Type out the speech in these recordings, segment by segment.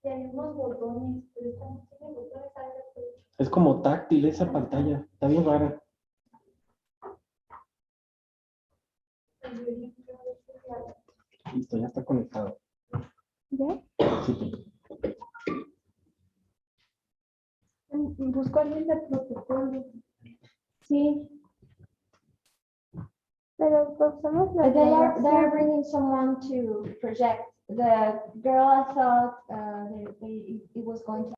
Y hay unos botones, pero esta no tiene botones. Es como táctil esa pantalla. Está bien rara. Listo, ya está conectado. ¿Ya? Sí. Busco a alguien de protocolo. Sí. Pero pasamos la They're bringing someone to project. The girl, I thought it was going to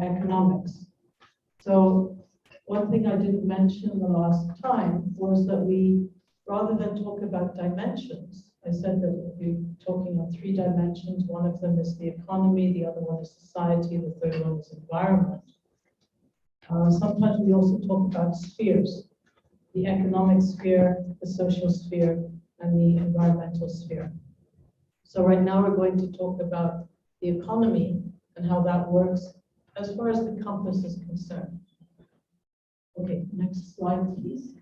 economics. So one thing I didn't mention the last time was that we, rather than talk about dimensions, I said that we're talking on 3 dimensions. One of them is the economy, the other one is society, the third one is environment. Sometimes we also talk about spheres, the economic sphere, the social sphere, and the environmental sphere. So right now we're going to talk about the economy and how that works as far as the compass is concerned. Okay, next slide, please.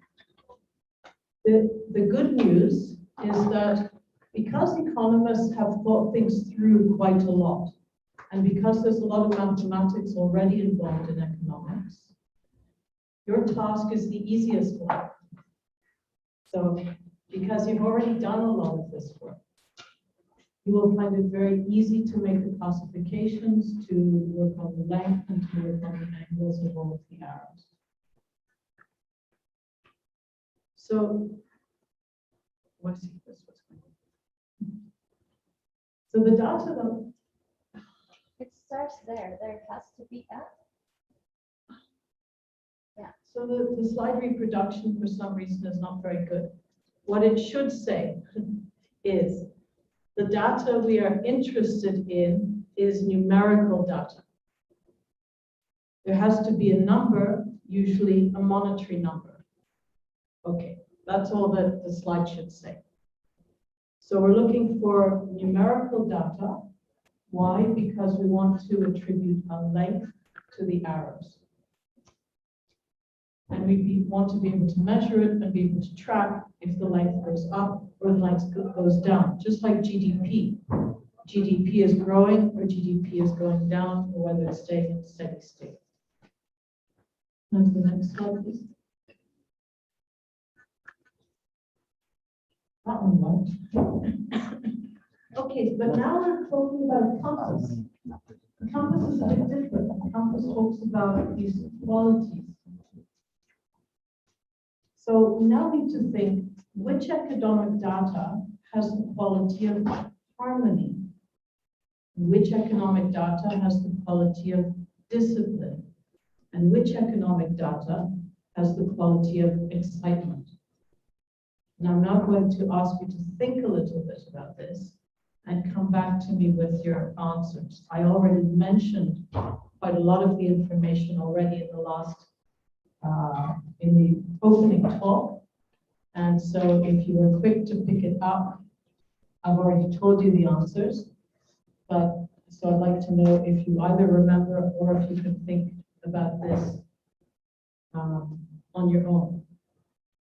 The good news is that because economists have thought things through quite a lot, and because there's a lot of mathematics already involved in economics, your task is the easiest one. So because you've already done a lot of this work, you will find it very easy to make the classifications, to work on the length, and to work on the angles of all of the arrows. So, let's see if this was going. So the data that It starts there. There has to be a. So the slide reproduction for some reason is not very good. What it should say is the data we are interested in is numerical data. There has to be a number, usually a monetary number. Okay, that's all that the slide should say. So we're looking for numerical data. Why? Because we want to attribute a length to the arrows. And we want to be able to measure it and be able to track if the length goes up or the length goes down, just like GDP. GDP is growing or GDP is going down, or whether it's staying in steady state. On to the next slide, please. That one worked. Okay, but now we're talking about a compass. The compass is a bit different. The compass talks about these qualities. So we now need to think which economic data has the quality of harmony, which economic data has the quality of discipline, and which economic data has the quality of excitement. And I'm now going to ask you to think a little bit about this and come back to me with your answers. I already mentioned quite a lot of the information already in the last in the opening talk. And so if you were quick to pick it up, I've already told you the answers. But so I'd like to know if you either remember or if you can think about this on your own.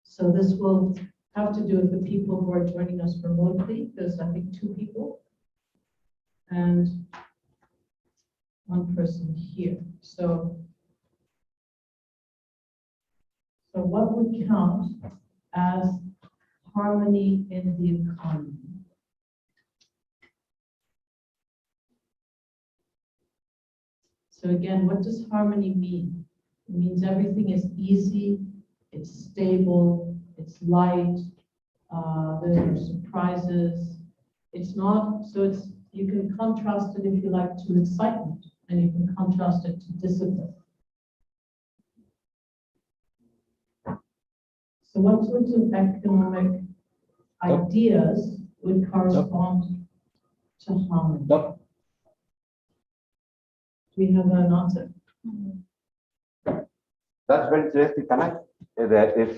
So this will have to do with the people who are joining us remotely. There's, I think, 2 people and 1 person here. So what would count as harmony in the economy? So again, what does harmony mean? It means everything is easy, it's stable, it's light, there are surprises. It's not, so it's, you can contrast it if you like to excitement, and you can contrast it to discipline. So what sorts of economic ideas would correspond to harmony? Do we have an answer? That's very interesting, can I? It's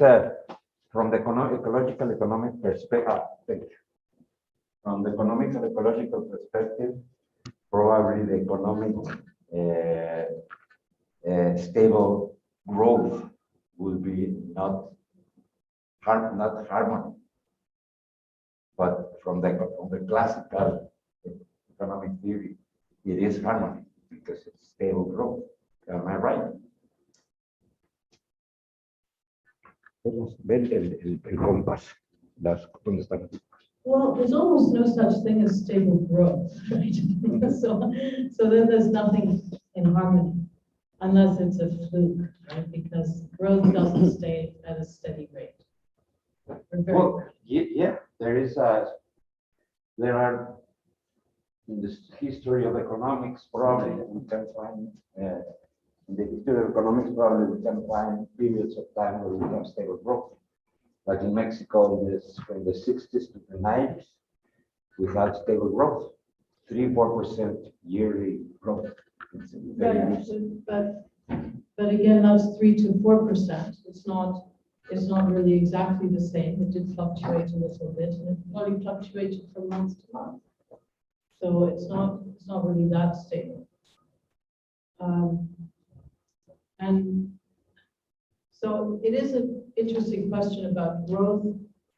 from the ecological economic perspective. From the economic and ecological perspective, probably the economic stable growth will be not harmony, but from the classical economic theory, it is harmony because it's stable growth. Am I right? Ver el compás, ¿dónde están? Well, there's almost no such thing as stable growth, right? so then there's nothing in harmony, unless it's a fluke, right? Because growth doesn't stay at a steady rate. Well, yeah, there are in the history of economics, probably we can find, in the history of economics, probably we can find periods of time where we have stable growth. Like in Mexico, from the 60s to the 90s, we had stable growth, 3-4% yearly growth. It's very Yeah, good. but again, that's 3 to 4%. It's not really exactly the same. It did fluctuate a little bit, and it probably fluctuated from month to month. So it's not really that stable. And so it is an interesting question about growth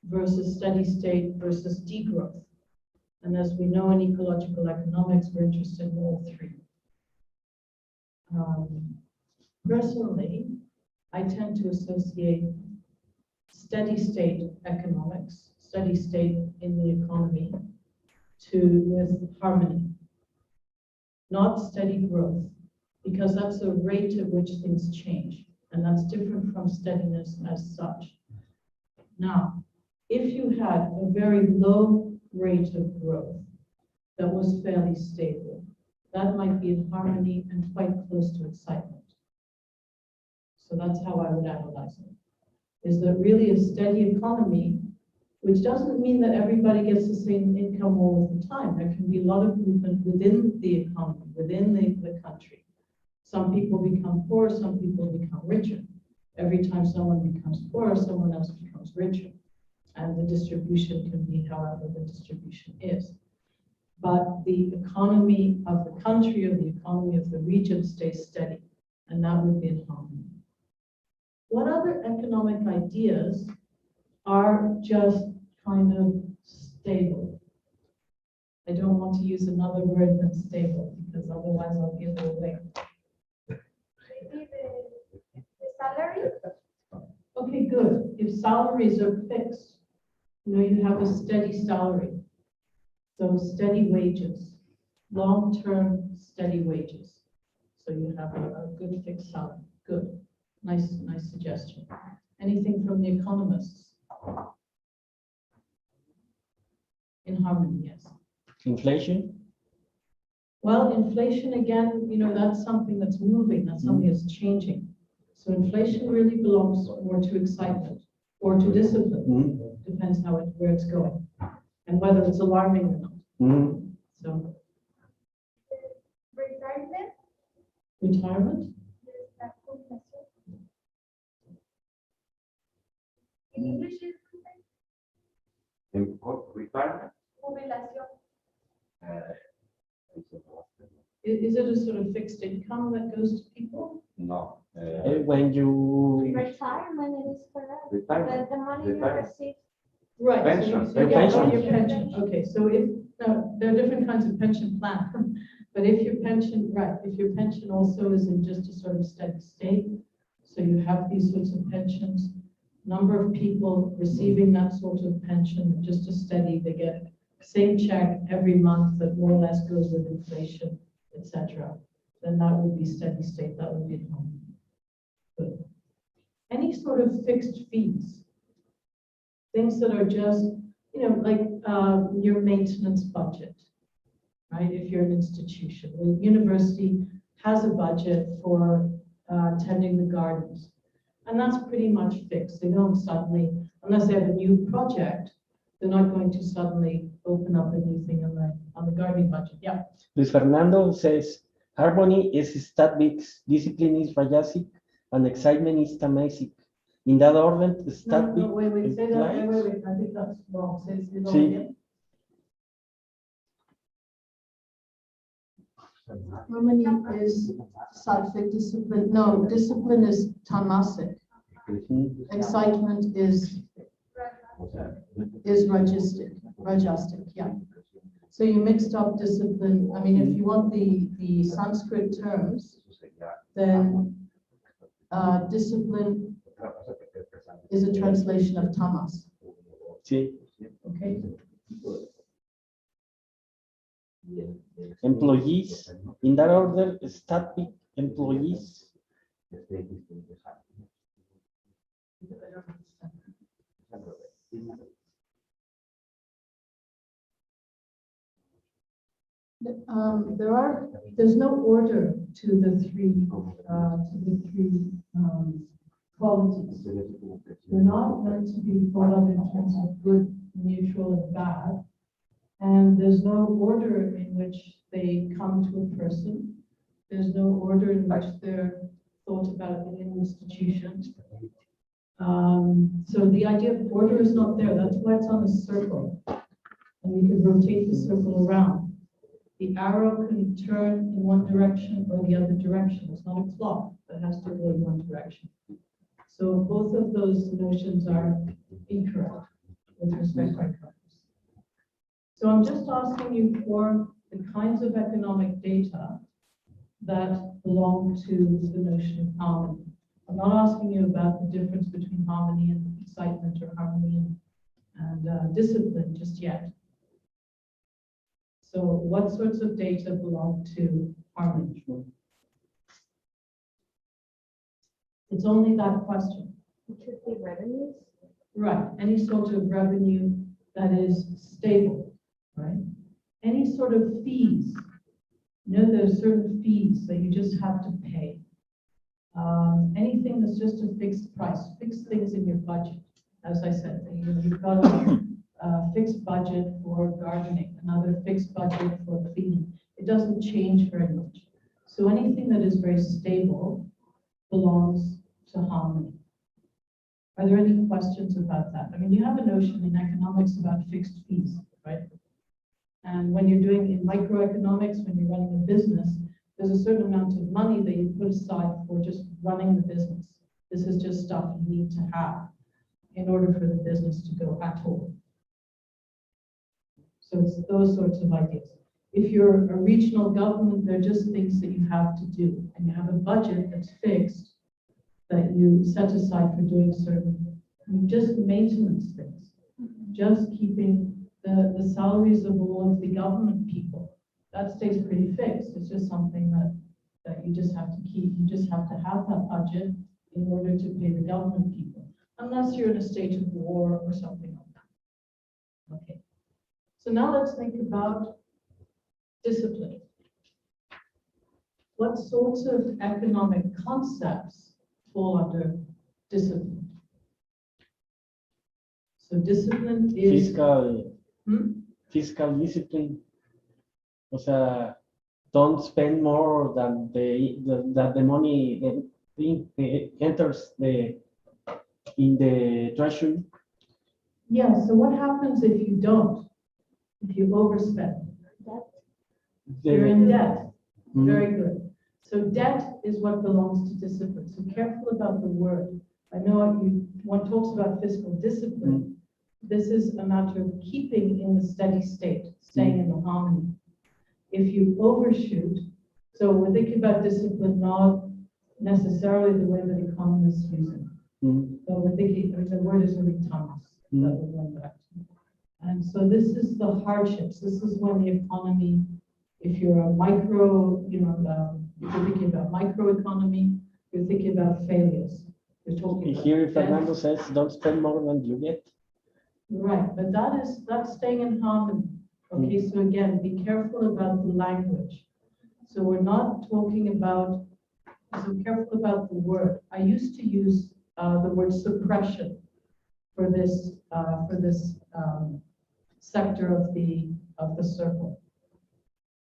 versus steady state versus degrowth. And as we know in ecological economics, we're interested in all three. Personally, I tend to associate steady state economics, steady state in the economy, with harmony, not steady growth, because that's the rate at which things change, and that's different from steadiness as such. Now, if you had a very low rate of growth that was fairly stable, that might be in harmony and quite close to excitement. So that's how I would analyze it. Is that really a steady economy, which doesn't mean that everybody gets the same income all of the time. There can be a lot of movement within the economy, within the country. Some people become poor, some people become richer. Every time someone becomes poor, someone else becomes richer. And the distribution can be however the distribution is. But the economy of the country or the economy of the region stays steady, and that would be in harmony. What other economic ideas are just kind of stable? I don't want to use another word than stable, because otherwise I'll give it away. Maybe the salary. Okay, good. If salaries are fixed, you have a steady salary. So steady wages, long-term steady wages. So you have a good fixed salary. Good. Nice suggestion. Anything from the economists? In harmony, yes. Inflation? Well, inflation, again, that's something that's moving, that's something that's changing. So inflation really belongs more to excitement or to discipline. Depends where it's going and whether it's alarming or not. So retirement? In English is In retirement? jubilación. Is it a sort of fixed income that goes to people? No. When you Retirement, it is correct. Retirement. The money you Retirement. receive. Right. Pension. So you get Pension. your pension. Okay, so if there are different kinds of pension plan, but if your pension also is in just a sort of steady state, so you have these sorts of pensions, number of people receiving that sort of pension, just a steady, they get same check every month that more or less goes with inflation, etc. Then that would be steady state. That would be normal. Good. Any sort of fixed fees. Things that are just, like your maintenance budget, right? If you're an institution, the university has a budget for tending the gardens, and that's pretty much fixed. They don't suddenly, unless they have a new project, they're not going to suddenly open up a new thing on the gardening budget. Yeah. Luis Fernando says, harmony is static, discipline is rajasic, and excitement is tamasic. In that order, static Wait, say that. implies- Wait. I think that's wrong. Say it all Sí. again. Harmony is sattvic, discipline. No, discipline is tamasic. Excitement is rajastic, yeah. So you mixed up discipline. I mean, if you want the Sanskrit terms, then discipline is a translation of tamas. Sí. Okay. Employees, in that order, static employees. There's no order to the three qualities. They're not meant to be thought of in terms of good, neutral, and bad. And there's no order in which they come to a person. There's no order in which they're thought about in an institution. So the idea of order is not there. That's why it's on a circle. And you can rotate the circle around. The arrow can turn in one direction or the other direction. It's not a clock that has to go in one direction. So both of those notions are incorrect with respect to economics. So I'm just asking you for the kinds of economic data that belong to the notion of harmony. I'm not asking you about the difference between harmony and excitement or harmony and discipline just yet. So what sorts of data belong to harmony? It's only that question. It should be revenues. Right, any sort of revenue that is stable, right? Any sort of fees. You know, there's certain fees that you just have to pay. Anything that's just a fixed price, fixed things in your budget. As I said, you've got a fixed budget for gardening, another fixed budget for cleaning. It doesn't change very much. So anything that is very stable belongs to harmony. Are there any questions about that? I mean, you have a notion in economics about fixed fees, right? And when you're doing in microeconomics, when you're running a business, there's a certain amount of money that you put aside for just running the business. This is just stuff you need to have in order for the business to go at all. So it's those sorts of ideas. If you're a regional government, they're just things that you have to do. And you have a budget that's fixed that you set aside for doing certain, just maintenance things. Just keeping the salaries of all of the government people. That stays pretty fixed. It's just something that you just have to keep. You just have to have that budget in order to pay the government people, unless you're in a state of war or something like that. Okay. So now let's think about discipline. What sorts of economic concepts fall under discipline? So discipline is fiscal discipline. O sea, don't spend more than the money enters in the treasury. Yeah, so what happens if you don't? If you overspend? You're in debt. Very good. So debt is what belongs to discipline. So careful about the word. I know one talks about fiscal discipline. This is a matter of keeping in the steady state, staying in the harmony. If you overshoot, so we're thinking about discipline not necessarily the way that economists use it. So we're thinking, the word is really Thomas that we're going back to. And so this is the hardships. This is when the economy, if you're a micro, if you're thinking about microeconomy, you're thinking about failures. You're talking about here Fernando says, don't spend more than you get. Right, but that's staying in harmony. Okay, so again, be careful about the language. So we're not talking about, so careful about the word. I used to use the word suppression for this sector of the circle.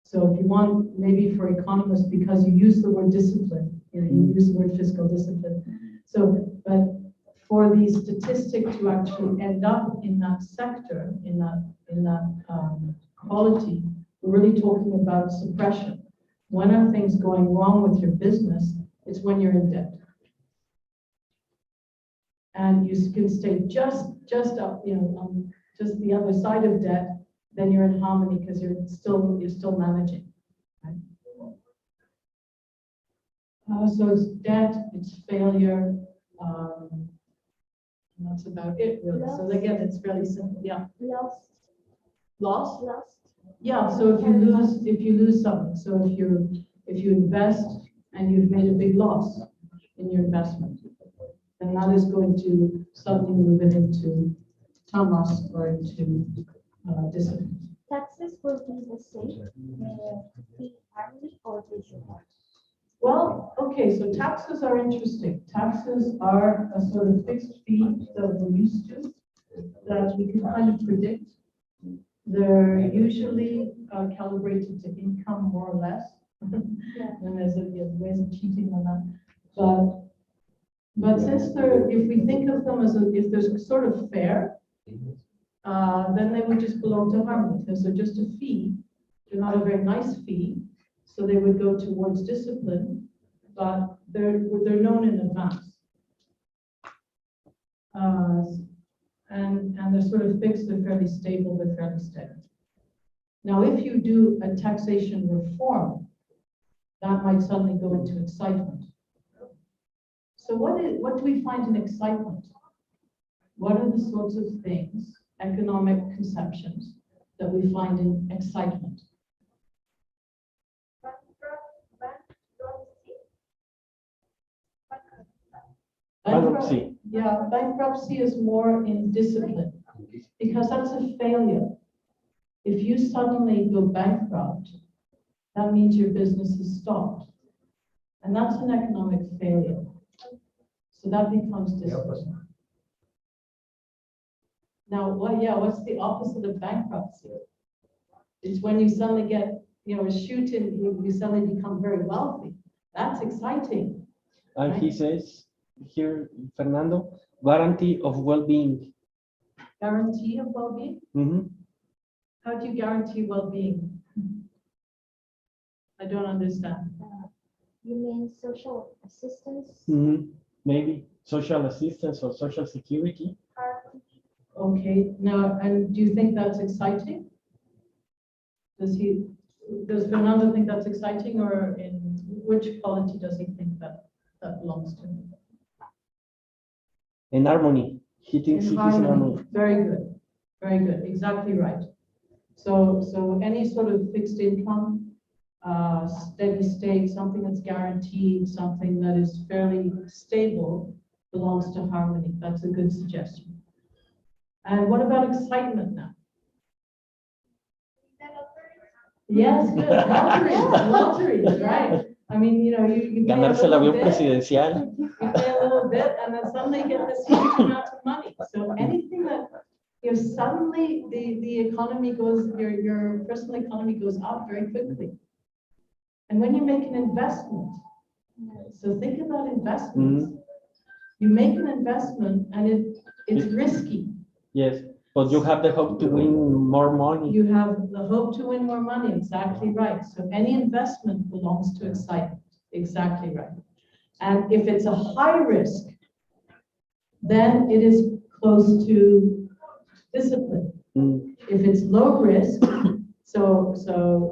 So if you want, maybe for economists, because you use the word discipline, you use the word fiscal discipline. So, but for the statistic to actually end up in that sector, in that quality, we're really talking about suppression. When are things going wrong with your business? It's when you're in debt. And you can stay just up, just the other side of debt, then you're in harmony because you're still managing. Right? So it's debt, it's failure. And that's about it, really. Loss. So again, it's fairly simple. Yeah. Lost. Loss? Lost. Yeah. So if you lose something, so if you invest and you've made a big loss in your investment, then that is going to suddenly move it into tamas or into discipline. taxes will be the same, the harmony or discipline? Well, okay, so taxes are interesting. Taxes are a sort of fixed fee that we're used to, that we can kind of predict. They're usually calibrated to income more or less. And there's ways of cheating on that. But since they're, if we think of them as if there's a sort of fair, then they would just belong to harmony because they're just a fee. They're not a very nice fee, so they would go towards discipline, but they're known in advance. And they're sort of fixed, they're fairly stable, they're fairly steady. Now, if you do a taxation reform, that might suddenly go into excitement. So what do we find in excitement? What are the sorts of things, economic conceptions, that we find in excitement? Bankruptcy. Yeah, bankruptcy is more in discipline because that's a failure. If you suddenly go bankrupt, that means your business is stopped. And that's an economic failure. So that becomes discipline. Now, what's the opposite of bankruptcy? It's when you suddenly get, a shoot and you suddenly become very wealthy. That's exciting. And he says here, Fernando, guarantee of well-being. Guarantee of well-being? Mhm. How do you guarantee well-being? I don't understand. You mean social assistance? Mhm. Maybe social assistance or social security. Okay, now, and do you think that's exciting? Does Fernando think that's exciting, or in which quality does he think that belongs to? In harmony. He thinks In it is in harmony. harmony. Very good, exactly right. So any sort of fixed income, steady state, something that's guaranteed, something that is fairly stable belongs to harmony. That's a good suggestion. And what about excitement now? Yes, good. Lotteries, right. I mean, you pay a Ganarse el little avión bit, presidencial. you pay a little bit, and then suddenly you get this huge amount of money. So anything that, suddenly the economy goes, your personal economy goes up very quickly. And when you make an investment, so think about investments. You make an investment and it's risky. Yes, but you have the hope to win more money. You have the hope to win more money, exactly right. So any investment belongs to excitement, exactly right. And if it's a high risk, then it is close to discipline. If it's low risk, so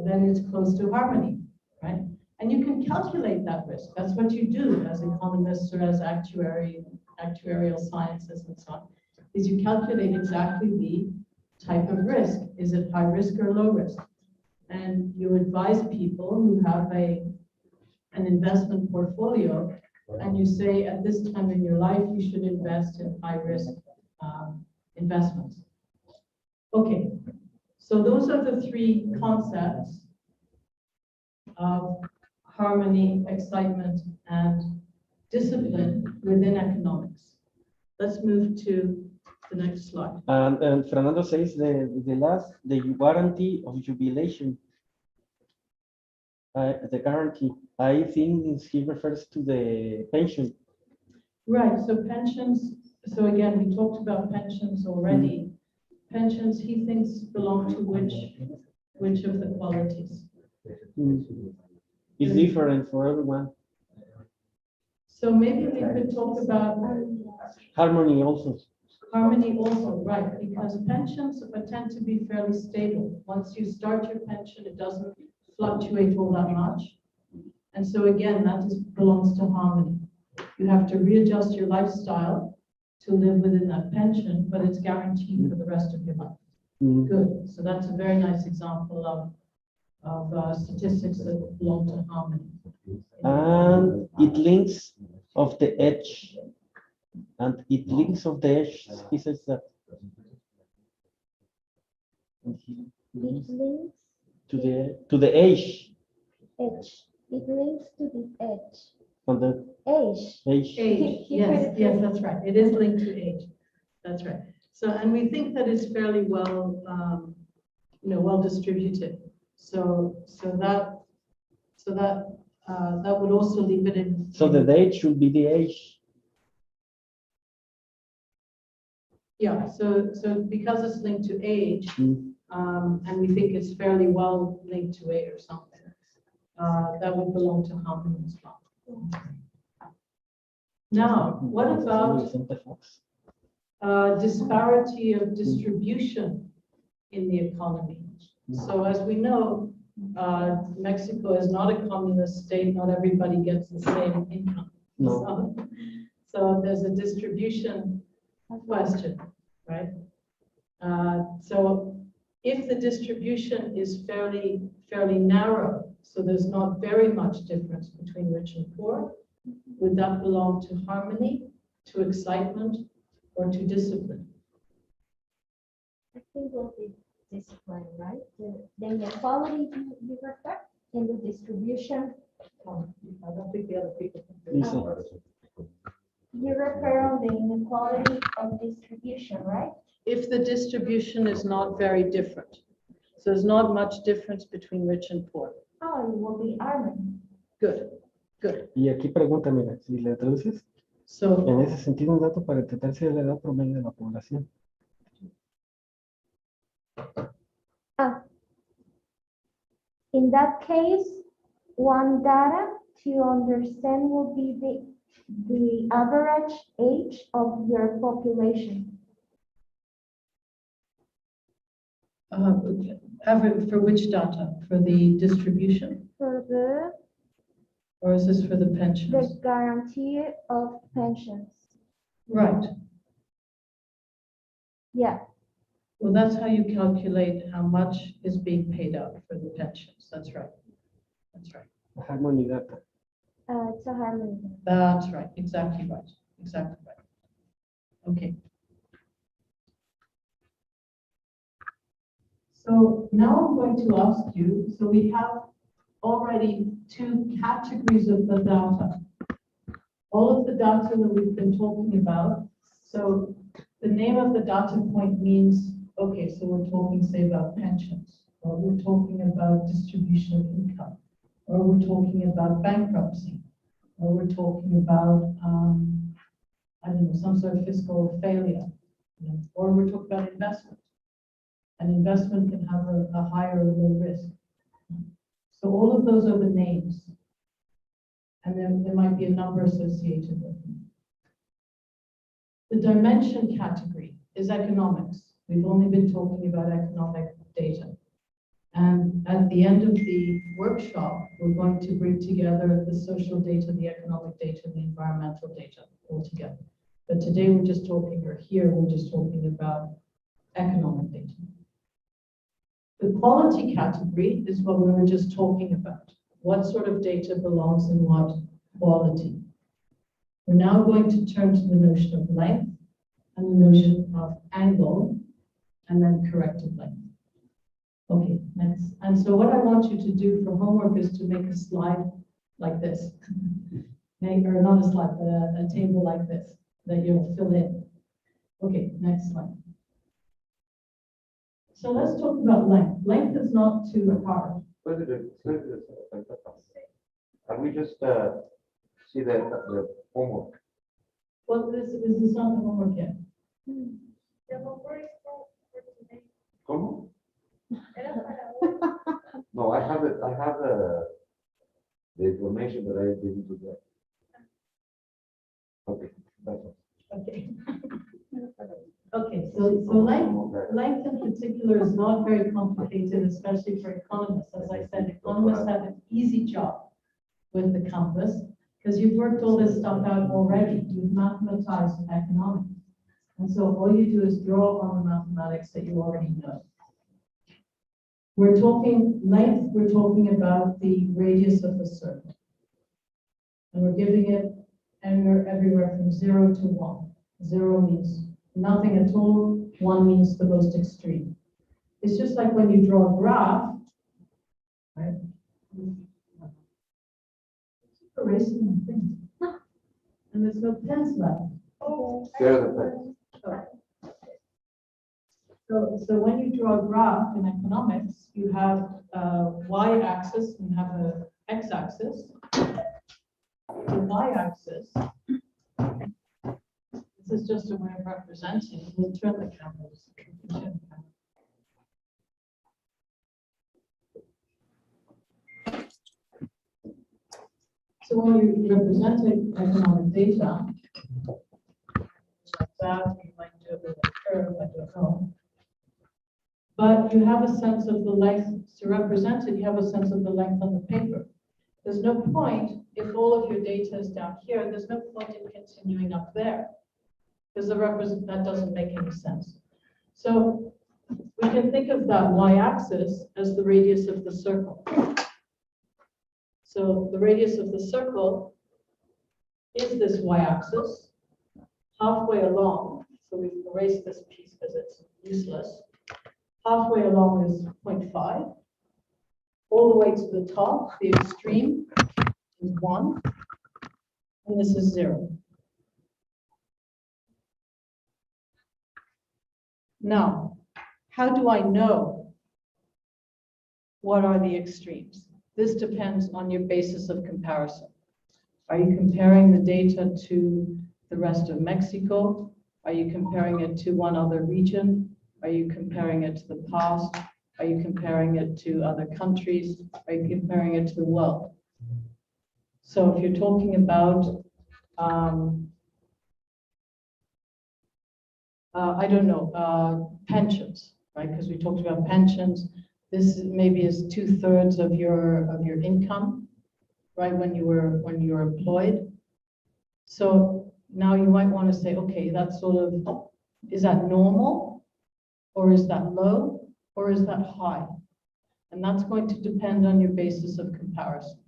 then it's close to harmony, right? And you can calculate that risk. That's what you do as economists or as actuarial sciences and so on, is you calculate exactly the type of risk. Is it high risk or low risk? And you advise people who have an investment portfolio, and you say at this time in your life, you should invest in high risk investments. Okay, so those are the three concepts of harmony, excitement, and discipline within economics. Let's move to the next slide. And Fernando says the guarantee of jubilation. The guarantee, I think he refers to the pension. Right, so pensions, so again, we talked about pensions already. Pensions, he thinks, belong to which of the qualities? It's different for everyone. So maybe we could talk about Harmony also. harmony also, right, because pensions tend to be fairly stable. Once you start your pension, it doesn't fluctuate all that much. And so again, that belongs to harmony. You have to readjust your lifestyle to live within that pension, but it's guaranteed for the rest of your life. Good. So that's a very nice example of statistics that belong to harmony. And it links of the edge. And it links of the edge. He says that. And here, It links to the age, edge. It links to this edge. on the Age. age. Age, yes, yes, that's right. It is linked to age. That's right. So, and we think that it's fairly well, well distributed. So that would also leave it in. So the date should be the age. Yeah, so because it's linked to age, Mm. and we think it's fairly well linked to age or something, that would belong to harmony as well. Now, what about Vicente Fox. disparity of distribution in the economy? So as we know, Mexico is not a communist state. Not everybody gets the same income. No. So there's a distribution question, right? So if the distribution is fairly narrow, so there's not very much difference between rich and poor, would that belong to harmony, to excitement, or to discipline? I think will be discipline, right? The inequality you refer in the distribution. I don't think the other people can do Listen. You refer on the inequality of distribution, right? If the distribution is not very different, so there's not much difference between rich and poor. Oh, it will be harmony. Good, good. Y aquí pregunta, mira, si le traduces, So en ese sentido, un dato para tratarse de la edad promedio de la población. In that case, one data to understand will be the average age of your population. for which data? For the distribution, For or is this for the the pensions? guarantee of pensions. Right. Yeah, Well, that's how you calculate how much is being paid out for the pensions. That's right. That's right. Harmony data. it's a harmony. That's right. Exactly right. Exactly right. Okay. So now I'm going to ask you, so we have already two categories of the data. All of the data that we've been talking about. So the name of the data point means, okay, so we're talking, say, about pensions, or we're talking about distribution of income, or we're talking about bankruptcy, or we're talking about, I don't know, some sort of fiscal failure, or we're talking about investment. And investment can have a higher or low risk. So all of those are the names. And then there might be a number associated with them. The dimension category is economics. We've only been talking about economic data. And at the end of the workshop, we're going to bring together the social data, the economic data, and the environmental data all together. But today we're just talking, or here we're just talking about economic data. The quality category is what we were just talking about. What sort of data belongs in what quality? We're now going to turn to the notion of length and the notion of angle, and then corrective length. Okay, next. And so what I want you to do for homework is to make a slide like this. Or not a slide, but a table like this that you'll fill in. Okay, next slide. So let's talk about length. Length is not too hard. Can we just see the homework? Well, this is not the homework yet. The homework is for today. ¿Cómo? Era para hoy. No, I have the information that I didn't do that. Okay, that's all. Okay. Okay, so length in particular is not very complicated, especially for economists. As I said, economists have an easy job with the compass because you've worked all this stuff out already. You've mathematized economics. And so all you do is draw on the mathematics that you already know. We're talking length, we're talking about the radius of the circle. And we're giving it everywhere from 0 to 1. 0 means nothing at all, 1 means the most extreme. It's just like when you draw a graph, right? Keep erasing my things. And there's no pens left. There are the facts. So when you draw a graph in economics, you have a y-axis and you have a x-axis. The y-axis, this is just a way of representing. We'll turn the cameras. So when you represent economic data, like that, you might do it with a curve, I don't know. But you have a sense of the length, to represent it, you have a sense of the length on the paper. There's no point, if all of your data is down here, there's no point in continuing up there. Because that doesn't make any sense. So we can think of that y-axis as the radius of the circle. So the radius of the circle is this y-axis, halfway along. So we've erased this piece because it's useless. Halfway along is 0.5. All the way to the top, the extreme, is 1. And this is 0. Now, how do I know what are the extremes? This depends on your basis of comparison. Are you comparing the data to the rest of Mexico? Are you comparing it to one other region? Are you comparing it to the past? Are you comparing it to other countries? Are you comparing it to the world? So if you're talking about, I don't know, pensions, right? Because we talked about pensions. This maybe is 2/3 of your income, right? When you were employed. So now you might want to say, okay, that's sort of, is that normal, or is that low, or is that high? And that's going to depend on your basis of comparison.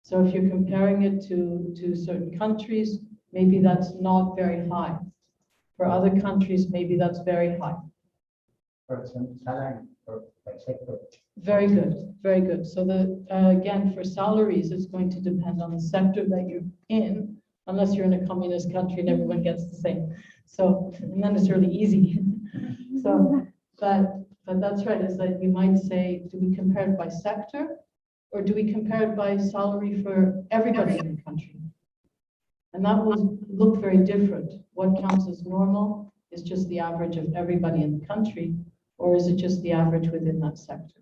So if you're comparing it to certain countries, maybe that's not very high. For other countries, maybe that's very high. For example, salary by sector. Very good, very good. So again, for salaries, it's going to depend on the sector that you're in, unless you're in a communist country and everyone gets the same. So, and then it's really easy. So, but that's right, is that you might say, do we compare it by sector, or do we compare it by salary for everybody in the country? And that will look very different. What counts as normal is just the average of everybody in the country, or is it just the average within that sector?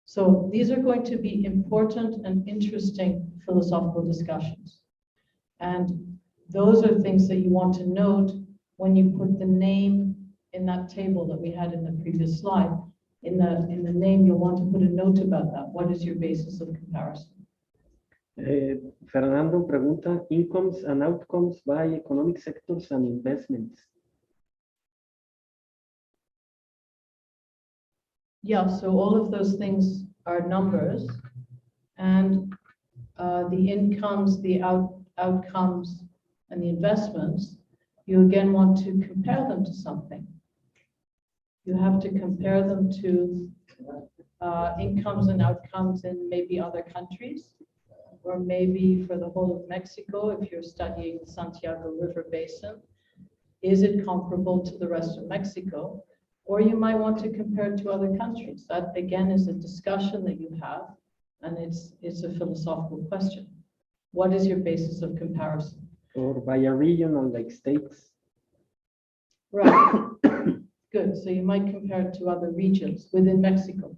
So these are going to be important and interesting philosophical discussions. And those are things that you want to note when you put the name in that table that we had in the previous slide. In the name, you'll want to put a note about that. What is your basis of comparison? Fernando pregunta, incomes and outcomes by economic sectors and investments. Yeah, so all of those things are numbers, and the incomes, the outcomes, and the investments, you again want to compare them to something. You have to compare them to incomes and outcomes in maybe other countries, or maybe for the whole of Mexico, if you're studying the Santiago River Basin, is it comparable to the rest of Mexico? Or you might want to compare it to other countries. That again is a discussion that you have, and it's a philosophical question. What is your basis of comparison? Or by a region, like states. Right. Good. So you might compare it to other regions within Mexico.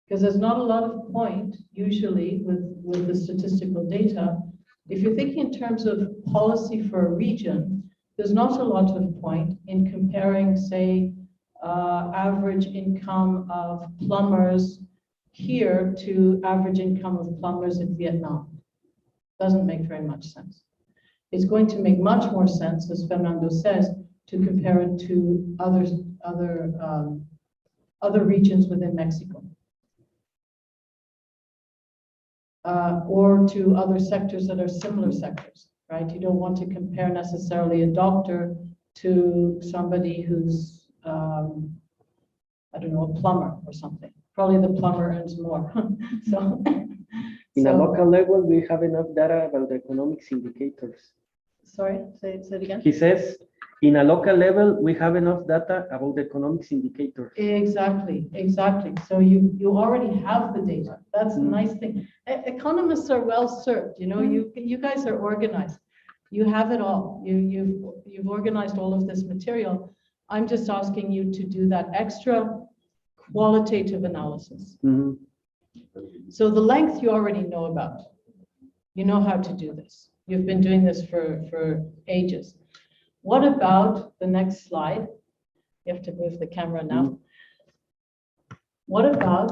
Because there's not a lot of point, usually, with the statistical data. If you're thinking in terms of policy for a region, there's not a lot of point in comparing, say, average income of plumbers here to average income of plumbers in Vietnam. Doesn't make very much sense. It's going to make much more sense, as Fernando says, to compare it to other regions within Mexico. Or to other sectors that are similar sectors, right? You don't want to compare necessarily a doctor to somebody who's, I don't know, a plumber or something. Probably the plumber earns more. So, In a so- local level, we have enough data about the economics indicators. Sorry, say it again. He says, in a local level, we have enough data about the economics indicators. Exactly, exactly. So you already have the data. That's the Mm. nice thing. Economists are well served, you know, you guys are organized. You have it all. You've organized all of this material. I'm just asking you to do that extra qualitative analysis. Mhm. So the length you already know about. You know how to do this. You've been doing this for ages. What about the next slide? You have to move the camera now. What about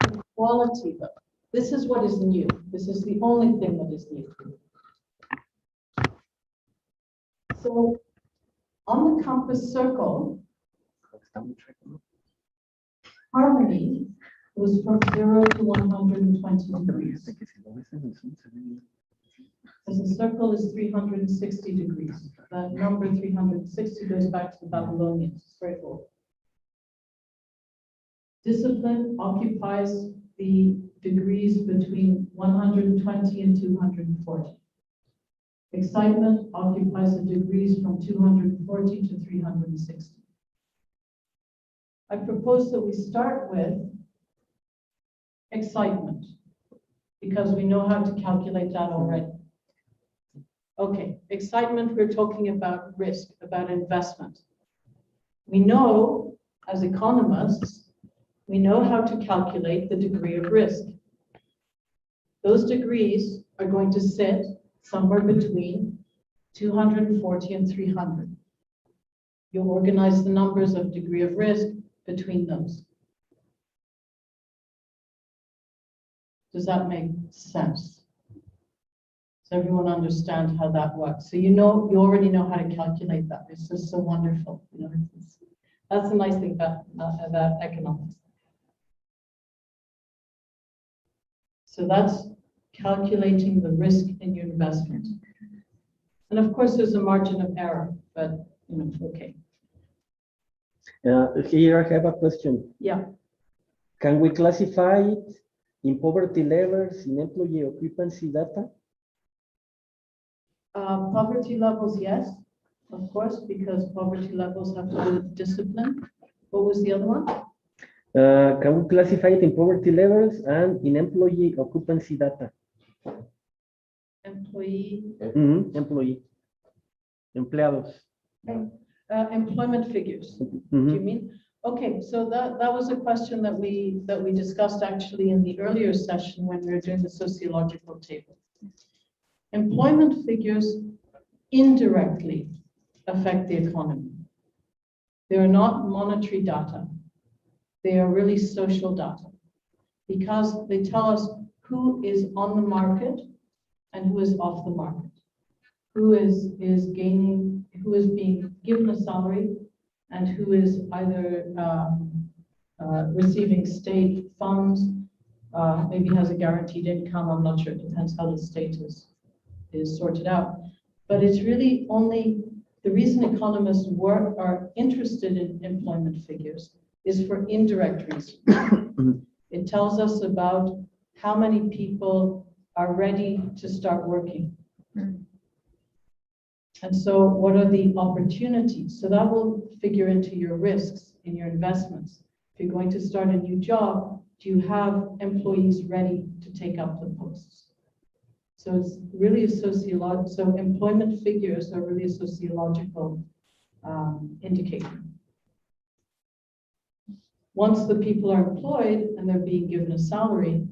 the quality though? This is what is new. This is the only thing that is new. So on the compass circle, harmony was from 0 to 120 degrees. As the circle is 360 degrees. The number 360 goes back to the Babylonians. It's very old. Discipline occupies the degrees between 120 and 240. Excitement occupies the degrees from 240 to 360. I propose that we start with excitement, because we know how to calculate that already. Okay, excitement, we're talking about risk, about investment. We know, as economists, we know how to calculate the degree of risk. Those degrees are going to sit somewhere between 240 and 300. You'll organize the numbers of degree of risk between those. Does that make sense? Does everyone understand how that works? So you already know how to calculate that. It's just so wonderful. You know, that's the nice thing about economics. So that's calculating the risk in your investment. And of course, there's a margin of error, but you know, okay. Here I have a question. Yeah. Can we classify it in poverty levels, in employee occupancy data? Poverty levels, yes, of course, because poverty levels have to do with discipline. What was the other one? Can we classify it in poverty levels and in employee occupancy data? Employee, Employee. Empleados. employment figures. Do Mhm. you mean? Okay, so that was a question that we discussed actually in the earlier session when we were doing the sociological table. Employment figures indirectly affect the economy. They are not monetary data. They are really social data because they tell us who is on the market and who is off the market, who is gaining, who is being given a salary, and who is either receiving state funds, maybe has a guaranteed income. I'm not sure. It depends how the state is sorted out. But it's really only the reason economists are interested in employment figures is for indirect reasons. It tells us about how many people are ready to start working. And so what are the opportunities? So that will figure into your risks in your investments. If you're going to start a new job, do you have employees ready to take up the posts? So it's really a sociological, so employment figures are really a sociological indicator. Once the people are employed and they're being given a salary,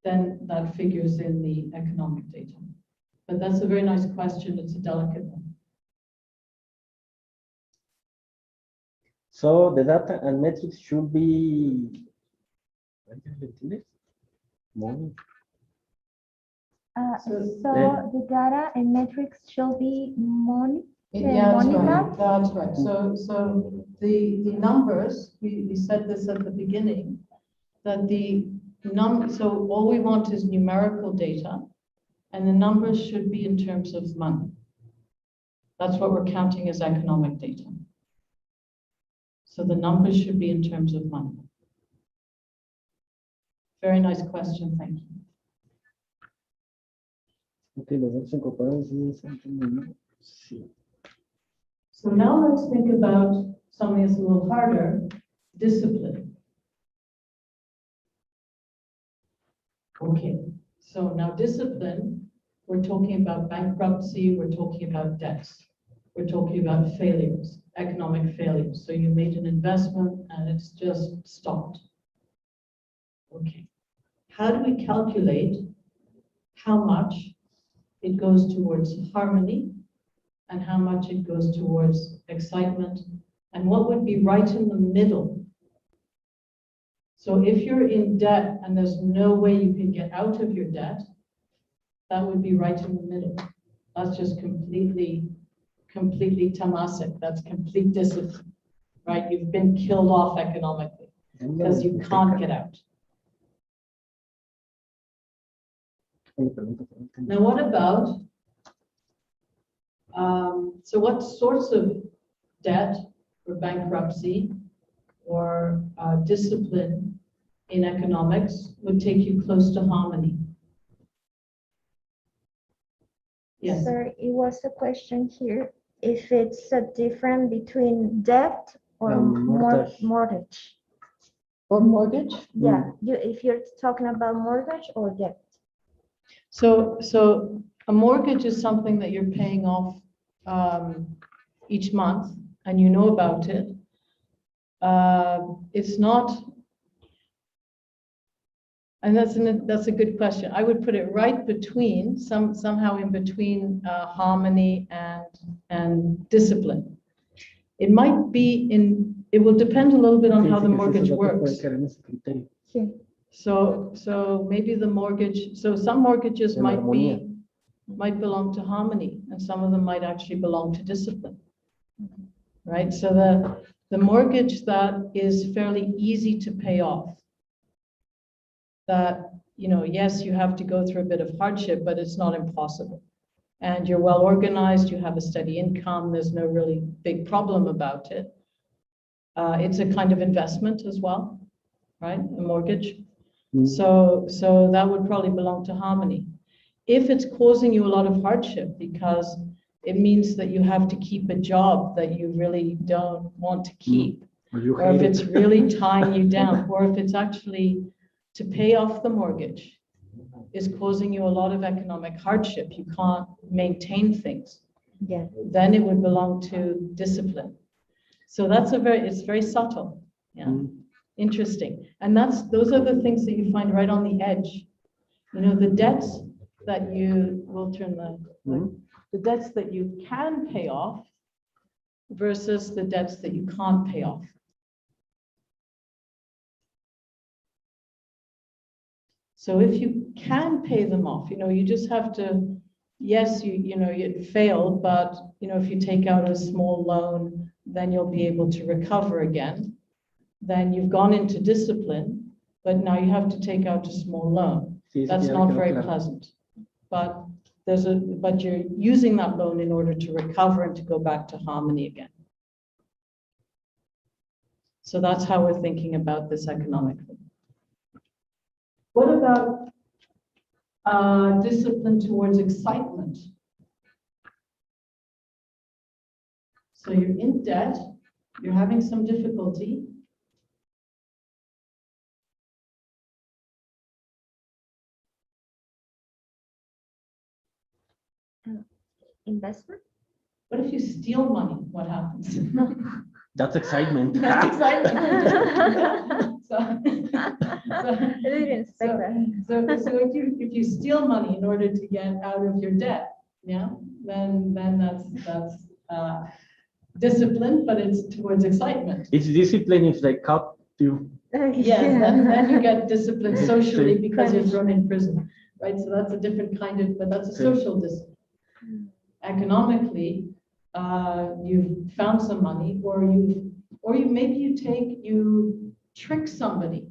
then that figures in the economic data. But that's a very nice question. It's a delicate one. So the data and metrics should be money. So the data and metrics shall be Yeah, that's monitored. right. That's right. So the numbers, we said this at the beginning, that so all we want is numerical data, and the numbers should be in terms of money. That's what we're counting as economic data. So the numbers should be in terms of money. Very nice question, thank you. Ok, los datos incorporados es sí. So now let's think about something that's a little harder, discipline. Okay, so now discipline, we're talking about bankruptcy, we're talking about debts, we're talking about failures, economic failures. So you made an investment and it's just stopped. Okay, how do we calculate how much it goes towards harmony and how much it goes towards excitement, and what would be right in the middle? So if you're in debt and there's no way you can get out of your debt, that would be right in the middle. That's just completely tamasic. That's complete discipline, right? You've been killed off economically because you can't get out. Now, what about, so what sorts of debt or bankruptcy or discipline in economics would take you close to harmony? Yes. Sir, it was a question here, if it's a difference between debt or Mortgage. mortgage. Or mortgage? Yeah, if you're talking about mortgage or debt. So a mortgage is something that you're paying off each month, and you know about it. It's not, and that's a good question. I would put it right between, somehow in between harmony and discipline. It might be it will depend a little bit on how the mortgage works. So maybe the mortgage, so some mortgages might belong to harmony, and some of them might actually belong to discipline, right? So the mortgage that is fairly easy to pay off, that, yes, you have to go through a bit of hardship, but it's not impossible. And you're well organized, you have a steady income, there's no really big problem about it. It's a kind of investment as well, right? A mortgage. So that would probably belong to harmony. If it's causing you a lot of hardship because it means that you have to keep a job that you really don't want to keep, or if it's really tying you down, or if it's actually to pay off the mortgage is causing you a lot of economic hardship, you can't maintain things, then it would belong to discipline. So it's very subtle. Yeah. Interesting. And those are the things that you find right on the edge. The debts that we'll turn the debts that you can pay off versus the debts that you can't pay off. So if you can pay them off, you just have to, yes, you failed, but if you take out a small loan, then you'll be able to recover again. Then you've gone into discipline, but now you have to take out a small loan. That's not very pleasant. But you're using that loan in order to recover and to go back to harmony again. So that's how we're thinking about this economically. What about discipline towards excitement? So you're in debt, you're having some difficulty. Investment? What if you steal money? What happens? That's excitement. That's excitement. I didn't expect that. So if you steal money in order to get out of your debt, yeah, then that's discipline, but it's towards excitement. It's discipline if they caught you. Yes, then you get discipline socially because you're thrown in prison, right? So that's a different kind of, but that's a social discipline. Economically, you've found some money, or you trick somebody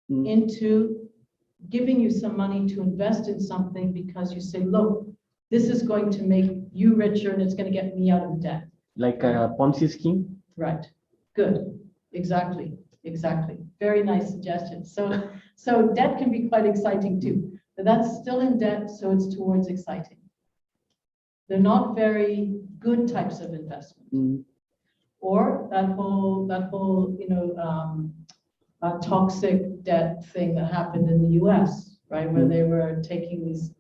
into giving you some money to invest in something because you say, look, this is going to make you richer and it's going to get me out of debt. Like a Ponzi scheme? Right. Good. Exactly. Exactly. Very nice suggestion. So debt can be quite exciting too, but that's still in debt, so it's towards exciting. They're not very good types of investment. Mm. Or that whole toxic debt thing that happened in the US, right? Where they were taking these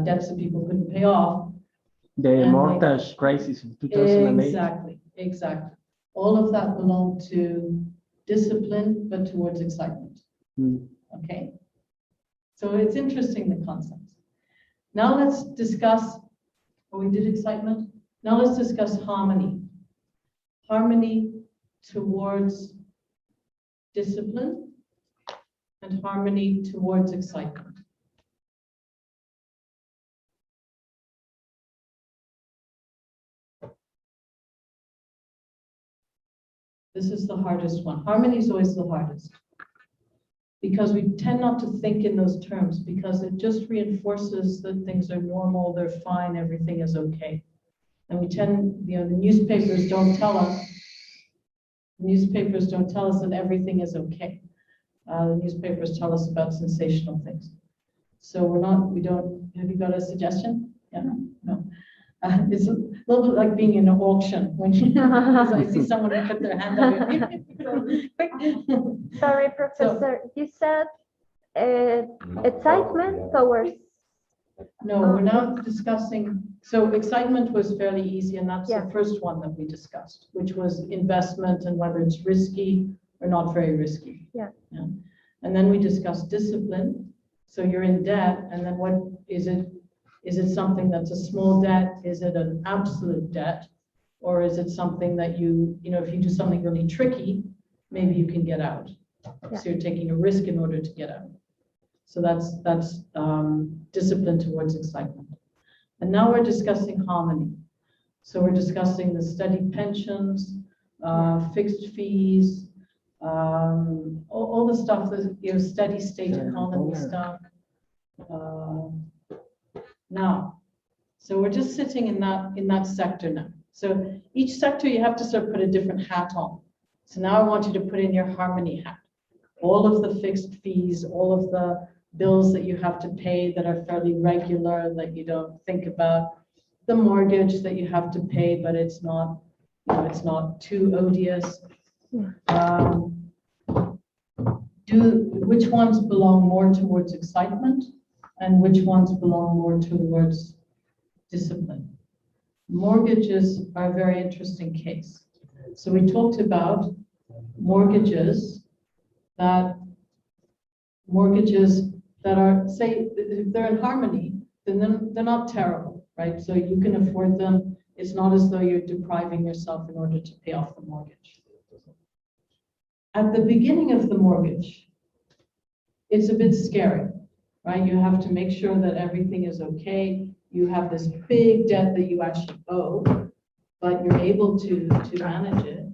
debts that people couldn't pay off. The And mortgage crisis in 2008. Exactly. All of that belonged to discipline, but towards excitement. Mm. Okay? So it's interesting, the concepts. Now let's discuss, we did excitement. Now let's discuss harmony. Harmony towards discipline and harmony towards excitement. This is the hardest one. Harmony is always the hardest because we tend not to think in those terms because it just reinforces that things are normal, they're fine, everything is okay. And we tend, the newspapers don't tell us that everything is okay. The newspapers tell us about sensational things. So have you got a suggestion? Yeah, no. It's a little bit like being in an auction when I see someone put their hand up. Sorry, Professor, you said excitement towards. No, we're now discussing, so excitement was fairly easy, and that's Yeah. the first one that we discussed, which was investment and whether it's risky or not very risky. Yeah. And then we discussed discipline. So you're in debt, and then what is it? Is it something that's a small debt? Is it an absolute debt? Or is it something that if you do something really tricky, maybe you can get out. Yeah. So you're taking a risk in order to get out. So that's discipline towards excitement. And now we're discussing harmony. So we're discussing the steady pensions, fixed fees, all the stuff that, steady state economy stuff. Now, so we're just sitting in that sector now. So each sector you have to sort of put a different hat on. So now I want you to put in your harmony hat. All of the fixed fees, all of the bills that you have to pay that are fairly regular, that you don't think about, the mortgage that you have to pay, but it's not too odious. Which ones belong more towards excitement and which ones belong more towards discipline? Mortgages are a very interesting case. So we talked about mortgages that are, say, if they're in harmony, then they're not terrible, right? So you can afford them. It's not as though you're depriving yourself in order to pay off the mortgage. At the beginning of the mortgage, it's a bit scary, right? You have to make sure that everything is okay. You have this big debt that you actually owe, but you're able to manage it.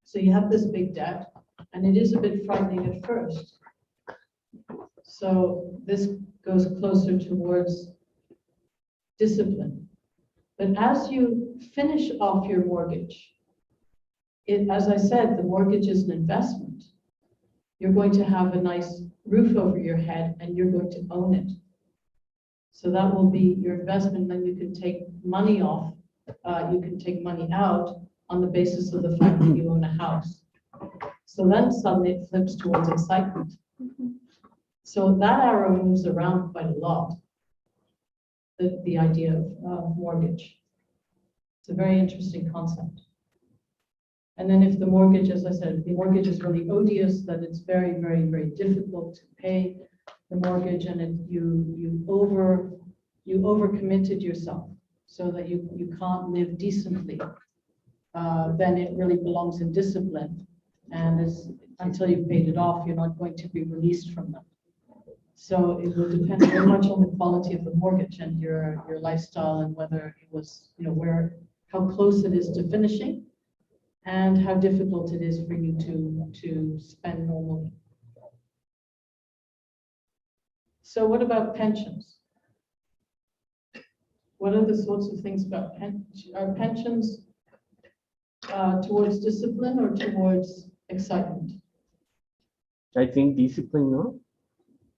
So you have this big debt, and it is a bit frightening at first. So this goes closer towards discipline. But as you finish off your mortgage, as I said, the mortgage is an investment. You're going to have a nice roof over your head and you're going to own it. So that will be your investment. Then you can take money off. You can take money out on the basis of the fact that you own a house. So then suddenly it flips towards excitement. So that arrow moves around quite a lot, the idea of mortgage. It's a very interesting concept. And then if the mortgage, as I said, if the mortgage is really odious, that it's very, very, very difficult to pay the mortgage, and you overcommitted yourself so that you can't live decently, then it really belongs in discipline. And until you've paid it off, you're not going to be released from them. So it will depend very much on the quality of the mortgage and your lifestyle, and whether it was, how close it is to finishing, and how difficult it is for you to spend normally. So what about pensions? What are the sorts of things about are pensions towards discipline or towards excitement? I think discipline, no?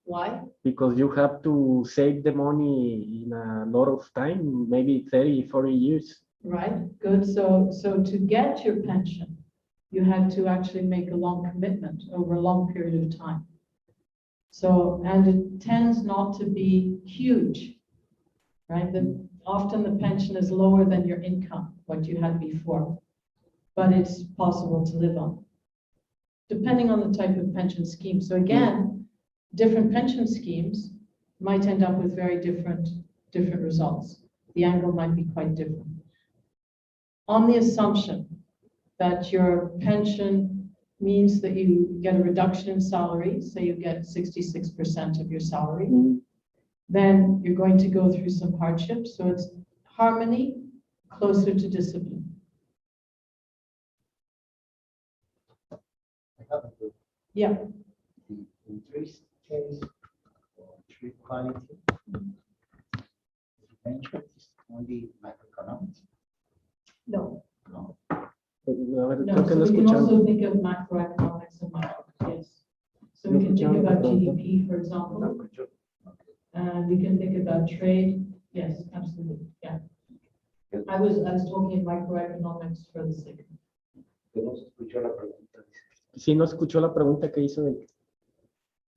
Why? Because you have to save the money in a lot of time, maybe 30, 40 years. Right, good. So to get your pension, you had to actually make a long commitment over a long period of time. So, and it tends not to be huge, right? Often the pension is lower than your income, what you had before, but it's possible to live on, depending on the type of pension scheme. So again, different pension schemes might end up with very different results. The angle might be quite different. On the assumption that your pension means that you get a reduction in salary, say you get 66% of your salary, then you're going to go through some hardships. So it's harmony closer to discipline. I have a good. Yeah. The increased case or trade quality. Mentioned is only macroeconomics. No. No. A ver, No, creo que so no we can escuchamos. also think of macroeconomics and micro, yes. So we can think about GDP, for example, and we can think about trade. Yes, absolutely, yeah. I was talking microeconomics for the sake of. Sí, no escuchó la pregunta que hizo él.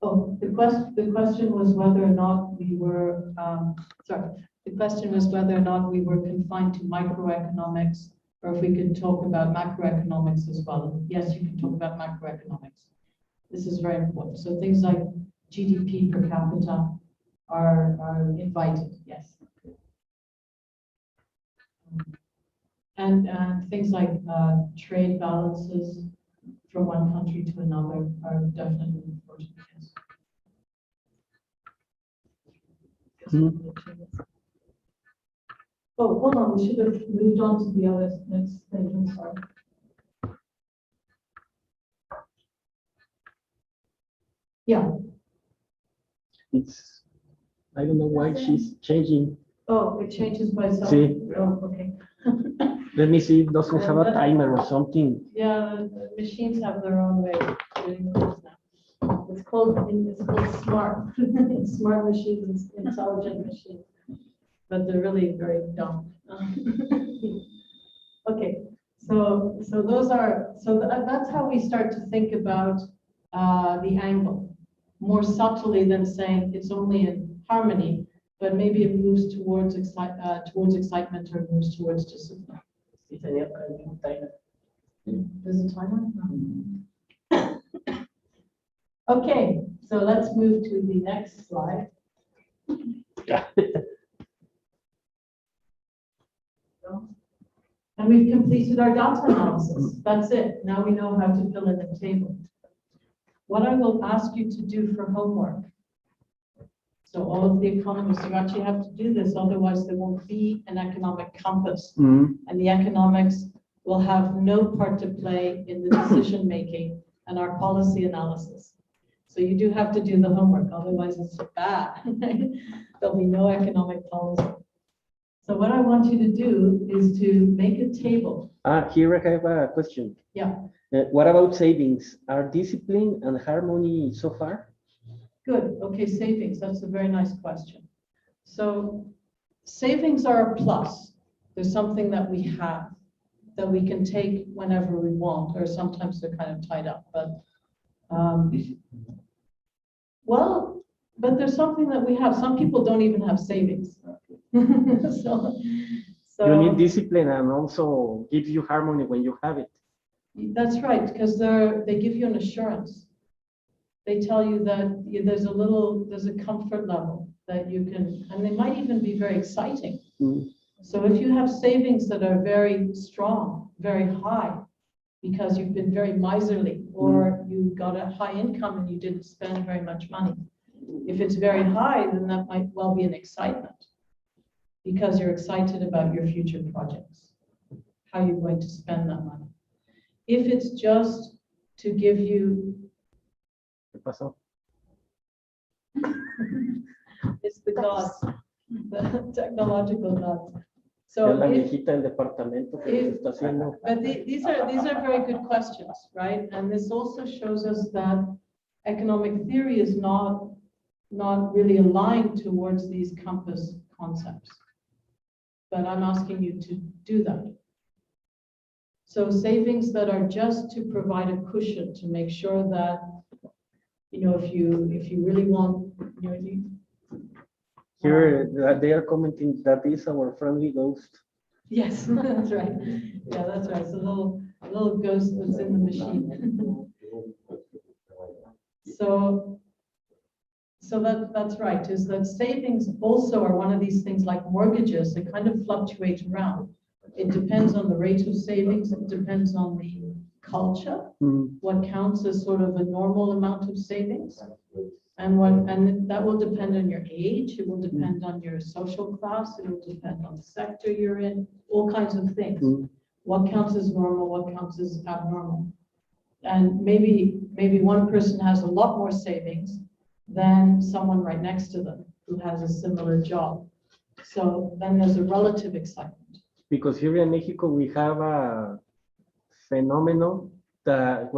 Oh, the question was whether or not we were, the question was whether or not we were confined to microeconomics, or if we could talk about macroeconomics as well. Yes, you can talk about macroeconomics. This is very important. So things like GDP per capita are invited, yes. And things like trade balances from one country to another are definitely important, yes. Oh, hold on, we should have moved on to the other next thing, I'm sorry. Yeah, It's, I don't know why she's changing. oh, it changes by itself? Sí. Oh, okay. Let me see, it doesn't have a timer or something. Yeah, the machines have their own way of doing things now. It's called smart. It's smart machines, intelligent machines, but they're really very dumb. Okay, so that's how we start to think about the angle, more subtly than saying it's only in harmony, but maybe it moves towards excitement or moves towards discipline. There's a timer? No. Okay, so let's move to the next slide. And we've completed our data analysis. That's it. Now we know how to fill in the table. What I will ask you to do for homework. So all of the economists, you actually have to do this, otherwise there won't be an economic compass. And the economics will have no part to play in the decision making and our policy analysis. So you do have to do the homework, otherwise it's bad. There'll be no economic policy. So what I want you to do is to make a table. Here I have a question. Yeah. What about savings? Are discipline and harmony so far? Good. Okay, savings. That's a very nice question. So savings are a plus. There's something that we have that we can take whenever we want, or sometimes they're kind of tied up. But well, but there's something that we have. Some people don't even have savings. so You need discipline and also gives you harmony when you have it. That's right, because they give you an assurance. They tell you that there's a comfort level that you can, and they might even be very exciting. So if you have savings that are very strong, very high, because you've been very miserly, or you got a high income and you didn't spend very much money. If it's very high, then that might well be an excitement, because you're excited about your future projects, how you're going to spend that money. If it's just to give you, ¿Qué pasó? It's the gods, the technological gods. Es la So if, viejita del departamento que nos está haciendo. but these are very good questions, right? And this also shows us that economic theory is not really aligned towards these compass concepts. But I'm asking you to do that. So savings that are just to provide a cushion to make sure that, if you really want, Here, they are commenting that is our friendly ghost. yes, that's right. Yeah, that's right. It's a little ghost that's in the machine. So that's right, is that savings also are one of these things like mortgages that kind of fluctuate around. It depends on the rate of savings, it depends on the culture, what counts as sort of a normal amount of savings. And that will depend on your age, it will depend on your social class, it will depend on the sector you're in, all kinds of things. What counts as normal, what counts as abnormal. And maybe one person has a lot more savings than someone right next to them who has a similar job. So then there's a relative excitement. Because here in Mexico, we have a phenomenon that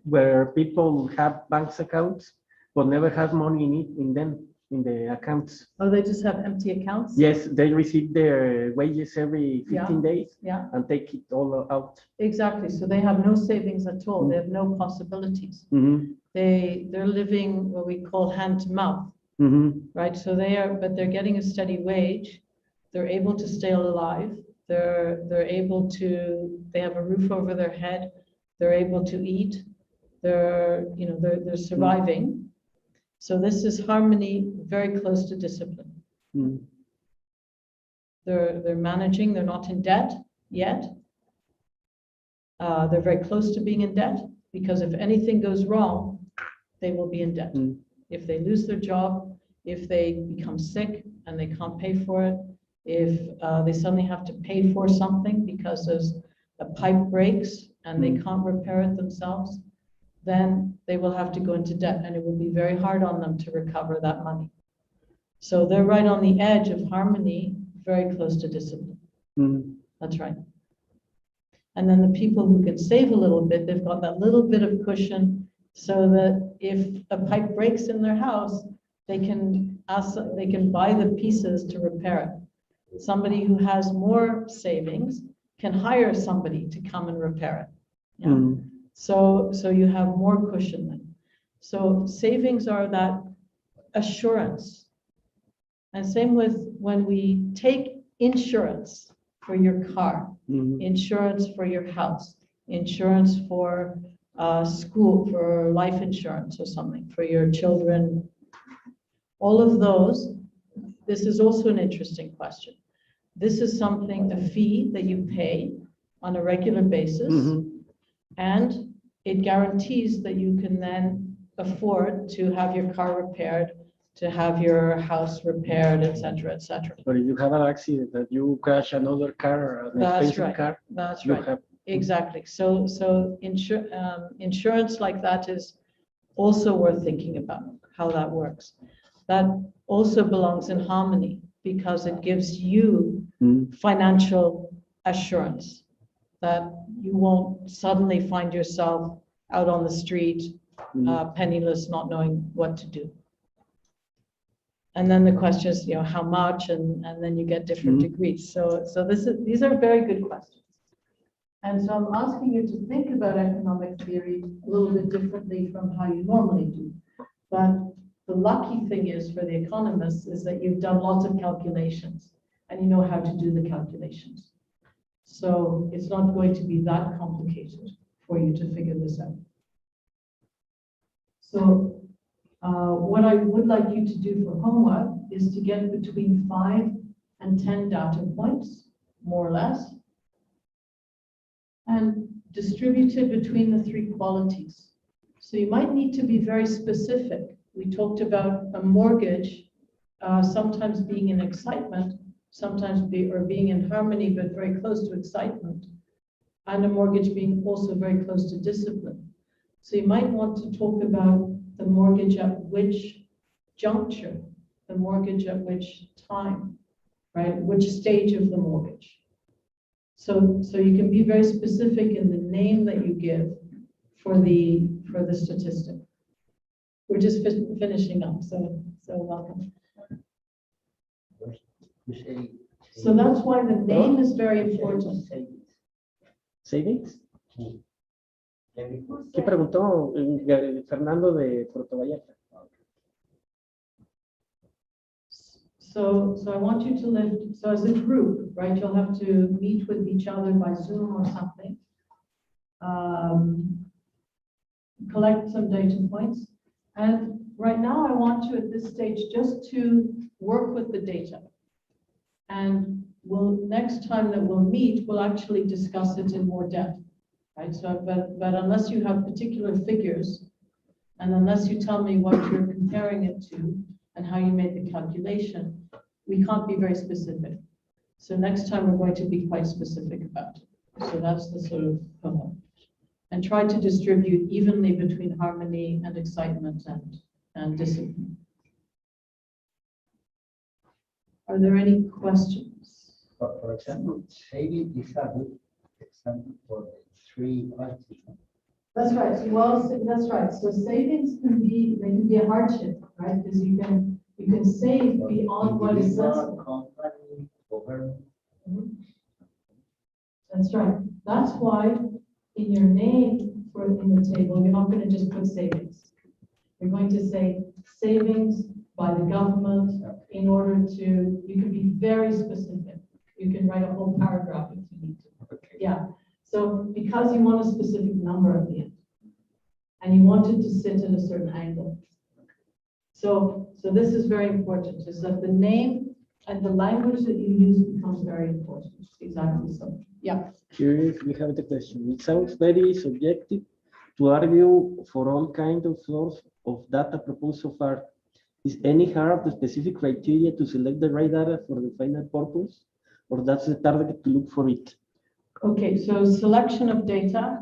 where people have bank accounts, but never have money in them, in the accounts. Oh, they just have empty accounts? Yes, they receive their wages every 15 days Yeah, and take it all out. exactly. So they have no savings at all. They have no possibilities. They're living what we call hand to mouth, right? So but they're getting a steady wage. They're able to stay alive. They're able to, they have a roof over their head. They're able to eat. They're surviving. So this is harmony, very close to discipline. They're managing, they're not in debt yet. They're very close to being in debt because if anything goes wrong, they will be in debt. If they lose their job, if they become sick and they can't pay for it, if they suddenly have to pay for something because there's a pipe breaks and they can't repair it themselves, then they will have to go into debt and it will be very hard on them to recover that money. So they're right on the edge of harmony, very close to discipline. That's right. And then the people who can save a little bit, they've got that little bit of cushion so that if a pipe breaks in their house, they can buy the pieces to repair it. Somebody who has more savings can hire somebody to come and repair it. Yeah. So you have more cushion then. So savings are that assurance. And same with when we take insurance for your car, insurance for your house, insurance for school, for life insurance or something, for your children. All of those, this is also an interesting question. This is something, a fee that you pay on a regular basis. And it guarantees that you can then afford to have your car repaired, to have your house repaired, etc., etc. But if you have an accident that you crash another car, an expensive car, That's you right. have Exactly. So insurance like that is also worth thinking about how that works. That also belongs in harmony because it gives you financial assurance that you won't suddenly find yourself out on the street, penniless, not knowing what to do. And then the question is, how much, and then you get different degrees. So these are very good questions. And so I'm asking you to think about economic theory a little bit differently from how you normally do. But the lucky thing is for the economists is that you've done lots of calculations and you know how to do the calculations. So it's not going to be that complicated for you to figure this out. So what I would like you to do for homework is to get between 5 and 10 data points, more or less, and distribute it between the 3 qualities. So you might need to be very specific. We talked about a mortgage sometimes being in excitement, sometimes being in harmony, but very close to excitement, and a mortgage being also very close to discipline. So you might want to talk about the mortgage at which juncture the mortgage at which time, right? Which stage of the mortgage. So you can be very specific in the name that you give for the statistic. We're just finishing up, so welcome. So that's why the name is very important. Savings. ¿Qué preguntó Fernando de Puerto Vallarta? So I want you to lift, so as a group, right, you'll have to meet with each other by Zoom or something. Collect some data points. And right now I want you at this stage just to work with the data. And next time that we'll meet, we'll actually discuss it in more depth, right? So, but unless you have particular figures, and unless you tell me what you're comparing it to and how you made the calculation, we can't be very specific. So next time we're going to be quite specific about it. So that's the sort of homework. And try to distribute evenly between harmony and excitement and discipline. Are there any questions? For example, saving is a good example for the three parties. That's right. Well, that's right. So savings can be a hardship, right? Because you can save beyond what is sensible. Company, government. That's right. That's why in your name in the table, you're not going to just put savings. You're going to say savings by the government in order to, you can be very specific. You can write a whole paragraph if you need to. Okay. Yeah. So because you want a specific number at the end and you want it to sit at a certain angle. So this is very important, is that the name and the language that you use becomes very important. Exactly so. Yeah. Here we have the question. It sounds very subjective to argue for all kinds of source of data proposed so far. Is any harm of the specific criteria to select the right data for the final purpose, or that's the target to look for it? Okay, so selection of data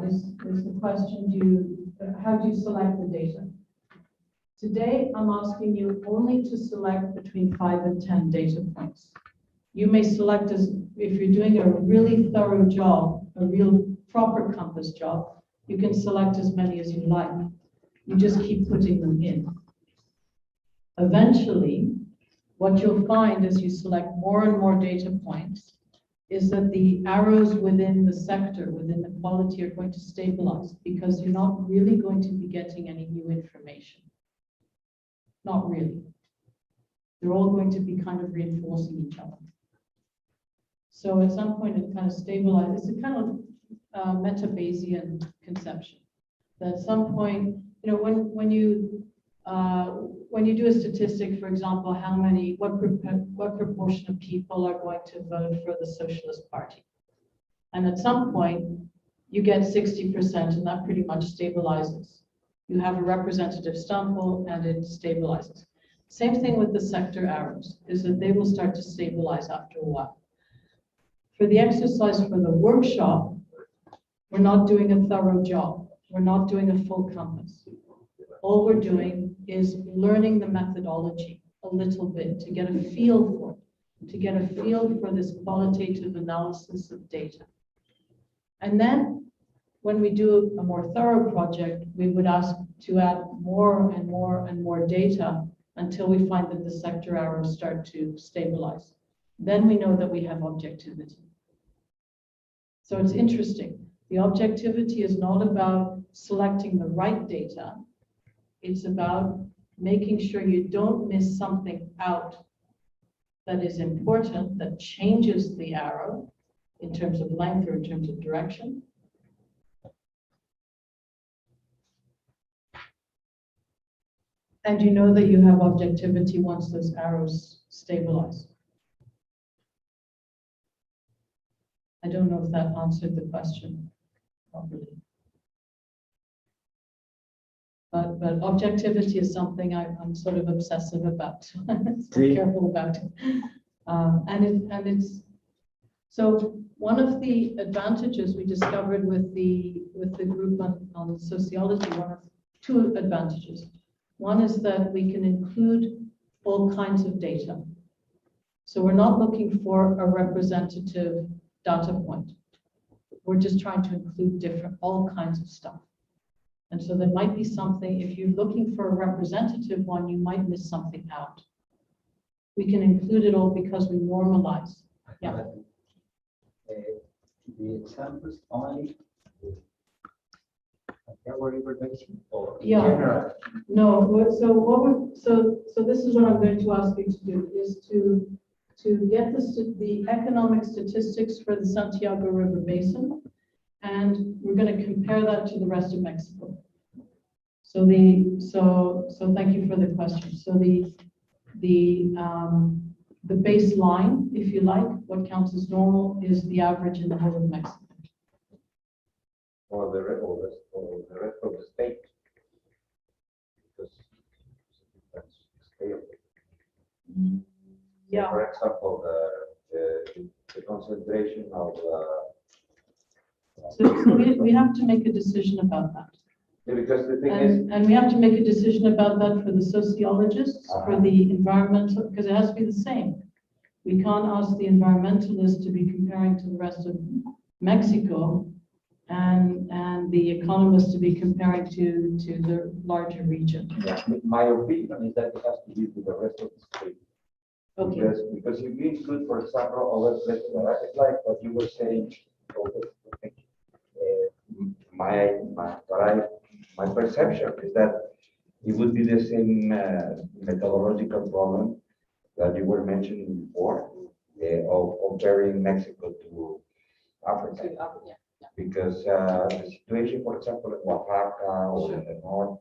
is the question. How do you select the data? Today, I'm asking you only to select between 5 and 10 data points. You may select if you're doing a really thorough job, a real proper compass job, you can select as many as you like. You just keep putting them in. Eventually, what you'll find as you select more and more data points is that the arrows within the sector, within the quality, are going to stabilize because you're not really going to be getting any new information. Not really. They're all going to be kind of reinforcing each other. So at some point it kind of stabilizes. It's a kind of meta-Bayesian conception. That at some point, you know, when you do a statistic, for example, what proportion of people are going to vote for the Socialist Party, and at some point you get 60%, and that pretty much stabilizes. You have a representative sample, and it stabilizes. Same thing with the sector arrows, is that they will start to stabilize after a while. For the exercise for the workshop, we're not doing a thorough job. We're not doing a full compass. All we're doing is learning the methodology a little bit to get a feel for it, to get a feel for this qualitative analysis of data. And then when we do a more thorough project, we would ask to add more and more and more data until we find that the sector arrows start to stabilize. Then we know that we have objectivity. So it's interesting. The objectivity is not about selecting the right data. It's about making sure you don't miss something out that is important, that changes the arrow in terms of length or in terms of direction. And you know that you have objectivity once those arrows stabilize. I don't know if that answered the question properly. But objectivity is something I'm sort of obsessive about. So be careful about it. And it's so one of the advantages we discovered with the group on sociology, two advantages. One is that we can include all kinds of data. So we're not looking for a representative data point. We're just trying to include all kinds of stuff. And so there might be something, if you're looking for a representative one, you might miss something out. We can include it all because we normalize. Yeah. But, the examples only our river basin or in Yeah. general? No, so this is what I'm going to ask you to do, is to get the economic statistics for the Santiago River Basin, and we're going to compare that to the rest of Mexico. So thank you for the question. So the baseline, if you like, what counts as normal is the average in the whole of Mexico. Or the rest of the state. Because that's scale. Yeah. For example, the concentration of So we have to make a decision about that. because the thing is, And we have to make a decision about that for the sociologists, for the environmental, because it has to be the same. We can't ask the environmentalists to be comparing to the rest of Mexico and the economists to be comparing to the larger region. my opinion is that it has to be with the rest of the state. Okay, Because if you include, for example, other places, it's like what you were saying. My perception is that it would be the same methodological problem that you were mentioning before, of comparing Mexico to Africa. Because the situation, for example, in Oaxaca or in the north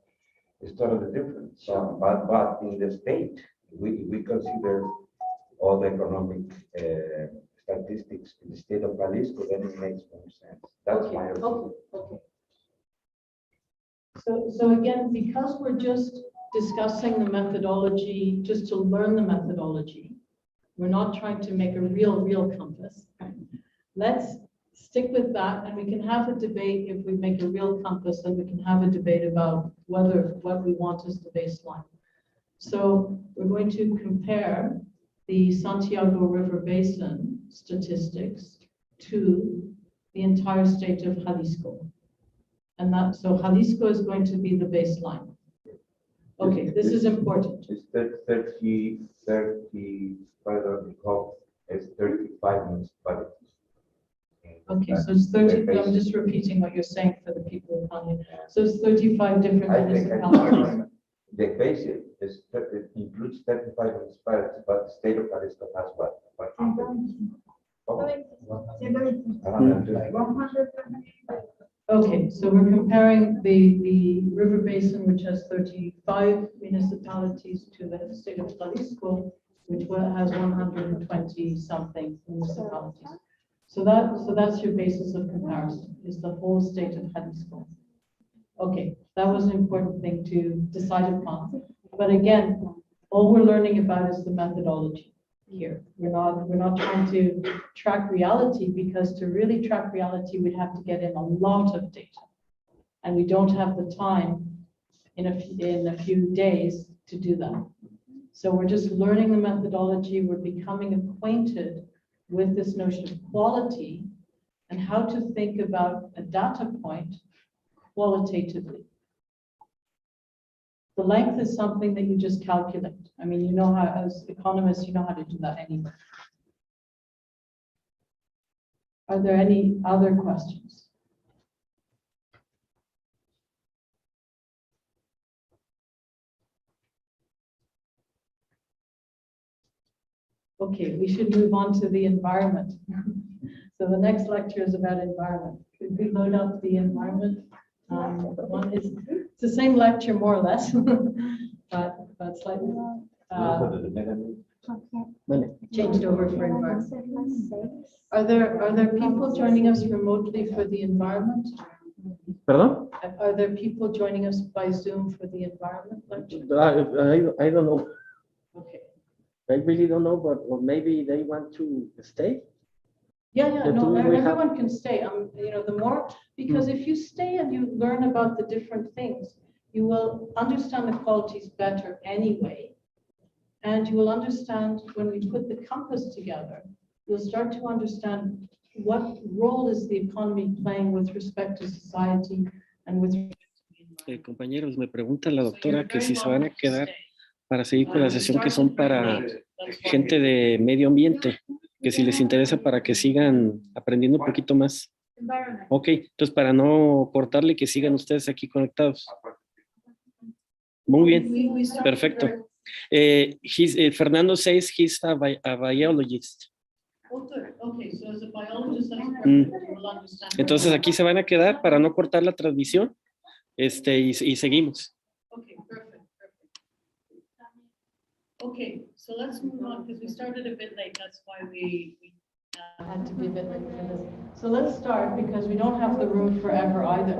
is totally different. So, but in the state, we consider all the economic statistics in the state of Jalisco, then it makes more sense. That's my opinion. okay. So again, because we're just discussing the methodology, just to learn the methodology, we're not trying to make a real compass. Let's stick with that, and we can have a debate if we make a real compass, and we can have a debate about what we want as the baseline. So we're going to compare the Santiago River Basin statistics to the entire state of Jalisco. And so Jalisco is going to be the baseline. Okay, this is important. It's 30, I don't recall, it's 35 municipalities. Okay, so it's 30, I'm just repeating what you're saying for the people who can't hear. So it's 35 different I think municipalities. the basic is, it includes 35 municipalities, but the state of Jalisco has what? 100? Oh, 100. Okay, so we're comparing the river basin, which has 35 municipalities, to the state of Jalisco, which has 120 something municipalities. So that's your basis of comparison, is the whole state of Jalisco. Okay, that was an important thing to decide upon. But again, all we're learning about is the methodology here. We're not trying to track reality, because to really track reality, we'd have to get in a lot of data. And we don't have the time in a few days to do that. So we're just learning the methodology. We're becoming acquainted with this notion of quality and how to think about a data point qualitatively. The length is something that you just calculate. I mean, you know how, as economists, you know how to do that anyway. Are there any other questions? Okay, we should move on to the environment. So the next lecture is about environment. Could we load up the environment? One is, it's the same lecture more or less, but slightly changed over for environment. Are there people joining us remotely for the environment? Pardon? Are there people joining us by Zoom for the environment lecture? I don't know. Okay. I really don't know, but or maybe they want to stay. Yeah, The no, two we have- everyone can stay. The more, because if you stay and you learn about the different things, you will understand the qualities better anyway. And you will understand when we put the compass together, you'll start to understand what role is the economy playing with respect to society and with respect to the environment. Compañeros, me pregunta la doctora que si se van a quedar para seguir con la sesión que son para gente de medio ambiente, que si les interesa para que sigan aprendiendo un poquito más. Environment. Ok, entonces para no cortarle, que sigan ustedes aquí conectados. Muy bien, perfecto. Fernando says he's a biologist. Oh, good. Okay, so as a biologist, that's perfect. You will understand. Entonces aquí se van a quedar para no cortar la transmisión, y seguimos. Okay, perfect. Okay, so let's move on because we started a bit late. That's why we had to be a bit late for this. So let's start because we don't have the room forever either.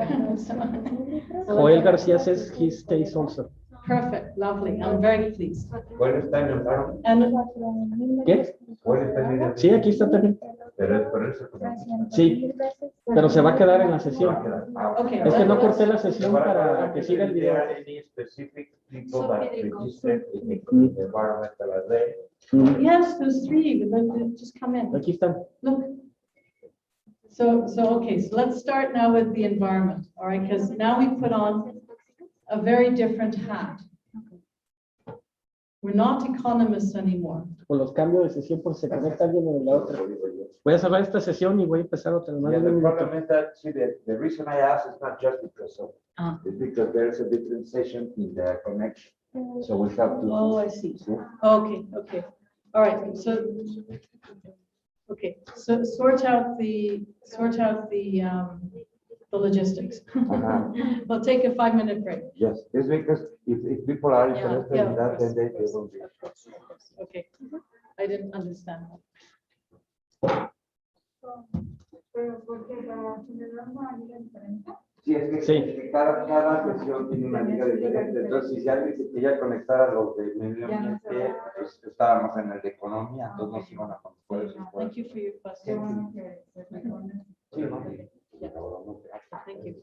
So Joel García says he stays also. perfect, lovely. I'm very pleased. ¿Cuál está en el paro? And ¿Qué? ¿Cuál está en el? Sí, aquí está también. Pero es por eso. Sí, pero se va a quedar en la sesión. okay, Es que no let's- corté la sesión para que siga el video. Any specific people that registered in the environmental array? Yes, there's three, but then just come in. Aquí están. Look. So okay, so let's start now with the environment, all right? Because now we put on a very different hat. We're not economists anymore. Con los cambios de sesión por si se conecta alguien en la otra. Voy a cerrar esta sesión y voy a empezar otra. Más Yeah, de un the minuto. problem is that, see, the reason I ask is not just because of, it's because there is a different session in the connection. So we have to. Oh, I see. See? Okay. All right, so, okay, so sort out the logistics. Uh-huh. We'll take a 5-minute break. Yes, it's because if people are Yeah, interested yeah, in that, of then they course, will be. of course. Okay, I didn't understand. Pero porque la general una liga diferente. Sí, es que Sí. cada sesión tiene una liga diferente. Entonces, si alguien se quería conectar a los de medio ambiente, pues estábamos en el de economía, entonces nos iban a poner. Thank you for your question. Que se reconecte. Sí, ¿no? Thank you.